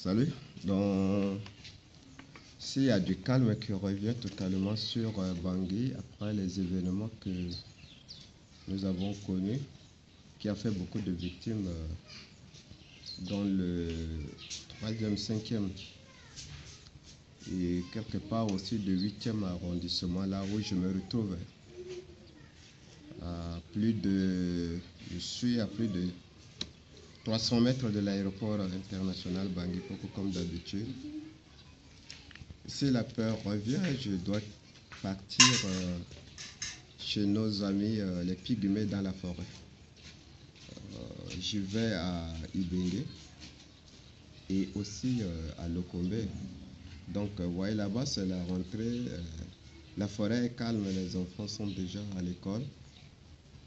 Salut. Donc, s'il y a du calme qui revient totalement sur Bangui après les événements que nous avons connus, qui a fait beaucoup de victimes dans le 3e, 5e et quelque part aussi le 8e arrondissement, là où je me retrouve. Je suis à plus de 300 mètres de l'aéroport international Bangui Poko comme d'habitude. Si la peur revient, je dois partir chez nos amis les pygmées dans la forêt. Je vais à Ibengue et aussi à Lokombe. Donc, vous voyez là-bas, c'est la rentrée. La forêt est calme, les enfants sont déjà à l'école.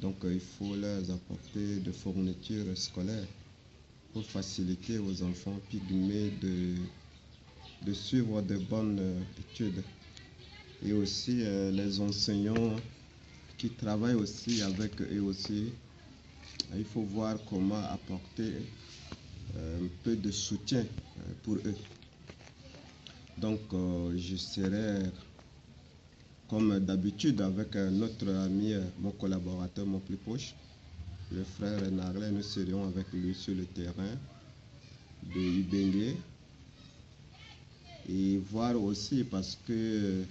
Donc, il faut leur apporter de fournitures scolaires pour faciliter aux enfants pygmées de suivre de bonnes études. Et aussi les enseignants qui travaillent aussi avec eux aussi. Il faut voir comment apporter un peu de soutien pour eux. Donc, je serai comme d'habitude avec notre ami, mon collaborateur, mon plus proche, le frère Narlet. Nous serions avec lui sur le terrain de Ibengue et voir aussi parce que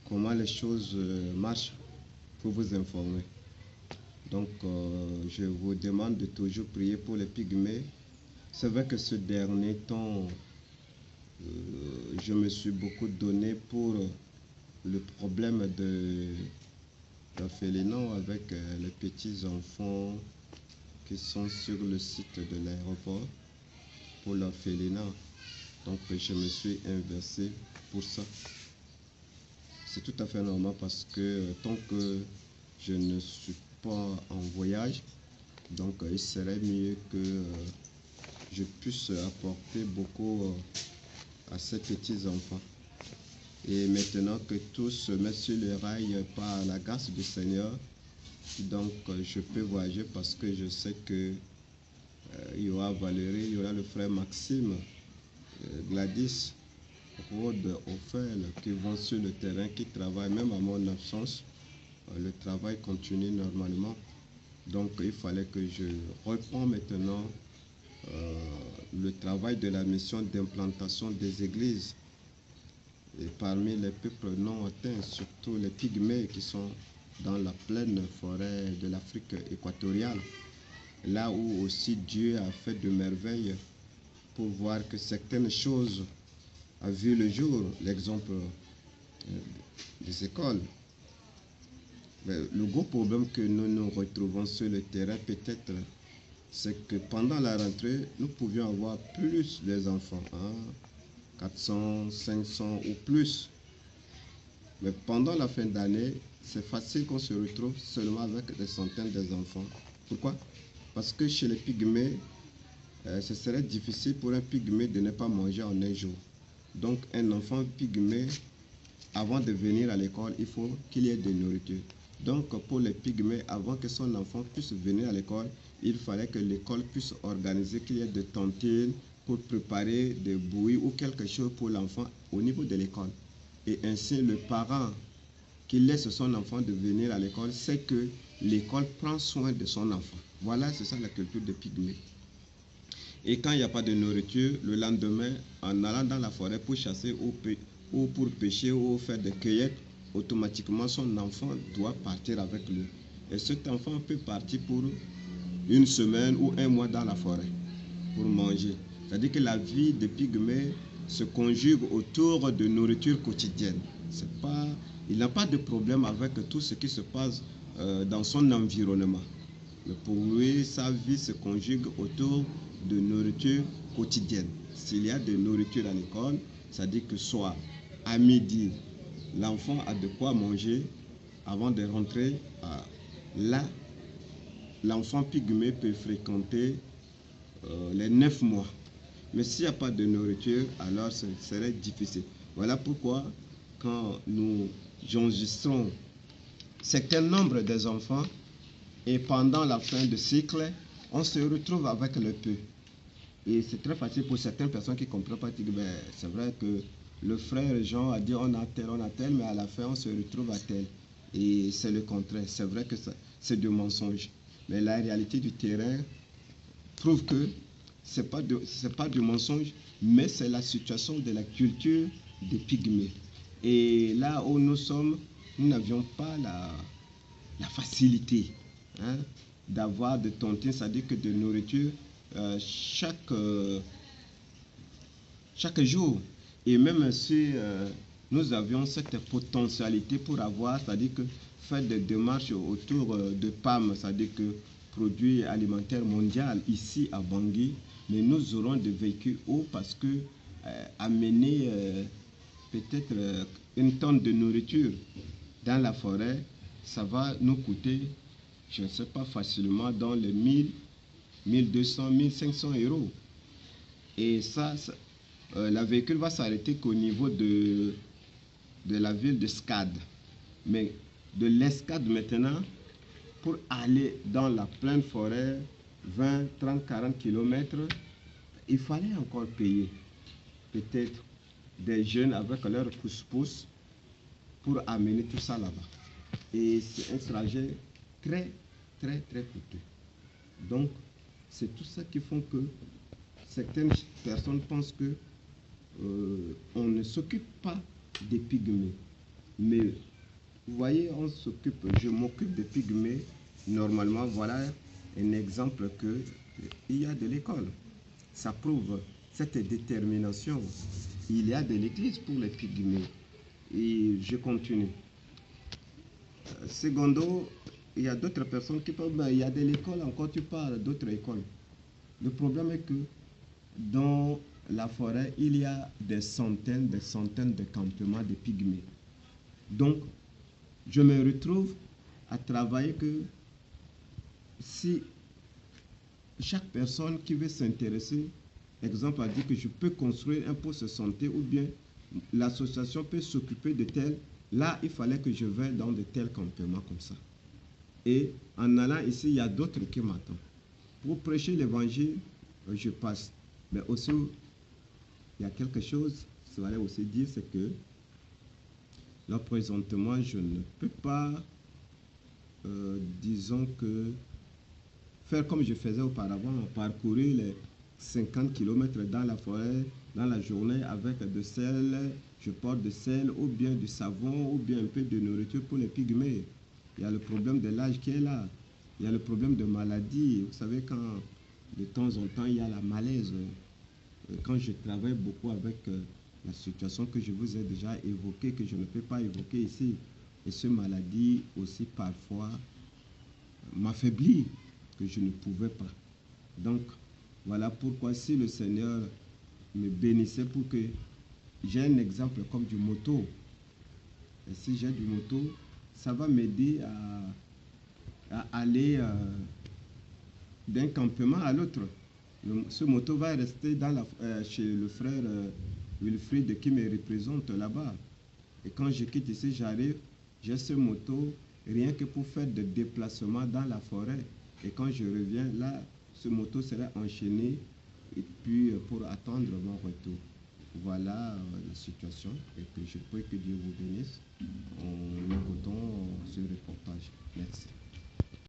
comment les choses marchent pour vous informer. Donc, je vous demande de toujours prier pour les pygmées. C'est vrai que ce dernier temps, je me suis beaucoup donné pour le problème de l'orphelinat avec les petits enfants qui sont sur le site de l'aéroport pour l'orphelinat. Donc, je me suis inversé pour ça. C'est tout à fait normal parce que tant que je ne suis pas en voyage, donc il serait mieux que je puisse apporter beaucoup à ces petits enfants. Et maintenant que tout se met sur les rails par la grâce du Seigneur, donc je peux voyager parce que je sais que il y aura Valérie, il y aura le frère Maxime, Gladys, Rode, Ophel, qui vont sur le terrain, qui travaillent même à mon absence. Le travail continue normalement. Donc il fallait que je reprends maintenant le travail de la mission d'implantation des églises. Et parmi les peuples non atteints, surtout les pygmées qui sont dans la pleine forêt de l'Afrique équatoriale, là où aussi Dieu a fait de merveilles pour voir que certaines choses ont vu le jour, l'exemple des écoles. Mais le gros problème que nous nous retrouvons sur le terrain peut-être, c'est que pendant la rentrée, nous pouvions avoir plus d'enfants, 400, 500 ou plus. Mais pendant la fin d'année, c'est facile qu'on se retrouve seulement avec des centaines d'enfants. Pourquoi? Parce que chez les pygmées, ce serait difficile pour un pygmée de ne pas manger en un jour. Donc un enfant pygmée, avant de venir à l'école, il faut qu'il y ait de nourriture. Donc pour les pygmées, avant que son enfant puisse venir à l'école, il fallait que l'école puisse organiser qu'il y ait de tontines pour préparer des bouillies ou quelque chose pour l'enfant au niveau de l'école. Et ainsi, le parent qui laisse son enfant de venir à l'école sait que l'école prend soin de son enfant. Voilà, c'est ça la culture des pygmées. Et quand il n'y a pas de nourriture, le lendemain, en allant dans la forêt pour chasser ou pour pêcher ou faire des cueillettes, automatiquement son enfant doit partir avec lui. Et cet enfant peut partir pour une semaine ou un mois dans la forêt pour manger. C'est-à-dire que la vie des pygmées se conjugue autour de nourriture quotidienne. Il n'a pas de problème avec tout ce qui se passe dans son environnement. Mais pour lui, sa vie se conjugue autour de nourriture quotidienne. S'il y a de nourriture à l'école, c'est-à-dire que soit à midi, l'enfant a de quoi manger avant de rentrer. Là, l'enfant pygmée peut fréquenter les 9 mois. Mais s'il n'y a pas de nourriture, alors ce serait difficile. Voilà pourquoi, quand nous enregistrons certain nombre des enfants, et pendant la fin de cycle, on se retrouve avec le peu. Et c'est très facile pour certaines personnes qui ne comprennent pas. Ben, c'est vrai que le frère Jean a dit on a tel, mais à la fin on se retrouve à tel. Et c'est le contraire. C'est vrai que c'est du mensonge. Mais la réalité du terrain prouve que c'est pas du mensonge, mais c'est la situation de la culture des pygmées. Et là où nous sommes, nous n'avions pas la facilité, hein, d'avoir de tontines, c'est-à-dire que de nourriture chaque jour. Et même si nous avions cette potentialité pour avoir, c'est-à-dire que faire des démarches autour de PAM, c'est-à-dire que produit alimentaire mondial ici à Bangui, mais nous aurons des véhicules hauts parce que amener peut-être une tonne de nourriture dans la forêt, ça va nous coûter, je ne sais pas, facilement dans les 1000, 1200, 1500 euros. Et ça la véhicule va s'arrêter qu'au niveau de la ville de Scad. Mais de l'Escade maintenant, pour aller dans la pleine forêt, 20, 30, 40 km, il fallait encore payer peut-être des jeunes avec leur pousse-pousse pour amener tout ça là-bas. Et c'est un trajet très, très, très coûteux. Donc, c'est tout ça qui font que certaines personnes pensent que on ne s'occupe pas des pygmées. Mais vous voyez, je m'occupe des pygmées. Normalement, voilà un exemple qu'il y a de l'école. Ça prouve cette détermination. Il y a de l'église pour les pygmées. Et je continue. Secondo, il y a d'autres personnes qui parlent, il y a de l'école, encore tu parles d'autres écoles. Le problème est que dans la forêt, il y a des centaines de campements de pygmées. Donc, je me retrouve à travailler que si chaque personne qui veut s'intéresser, exemple, a dit que je peux construire un poste de santé ou bien l'association peut s'occuper de tel, là, il fallait que je vais dans de tels campements comme ça. Et en allant ici, il y a d'autres qui m'attendent. Pour prêcher l'évangile, je passe. Mais aussi, il y a quelque chose, ça va aussi dire, c'est que là, présentement, je ne peux pas, disons que, faire comme je faisais auparavant, parcourir les 50 km dans la forêt, dans la journée, avec de sel, je porte de sel, ou bien du savon, ou bien un peu de nourriture pour les pygmées. Il y a le problème de l'âge qui est là. Il y a le problème de maladie. Vous savez, quand de temps en temps, il y a la malaise. Quand je travaille beaucoup avec la situation que je vous ai déjà évoquée, que je ne peux pas évoquer ici, et cette maladie aussi parfois m'affaiblit, que je ne pouvais pas. Donc, voilà pourquoi si le Seigneur me bénissait pour que j'ai un exemple comme du moto, et si j'ai du moto, ça va m'aider à aller d'un campement à l'autre. Ce moto va rester chez le frère Wilfried qui me représente là-bas. Et quand je quitte ici, j'arrive, j'ai ce moto rien que pour faire des déplacements dans la forêt. Et quand je reviens, là, ce moto sera enchaîné et puis pour attendre mon retour. Voilà la situation et que je prie que Dieu vous bénisse en écoutant ce reportage. Merci.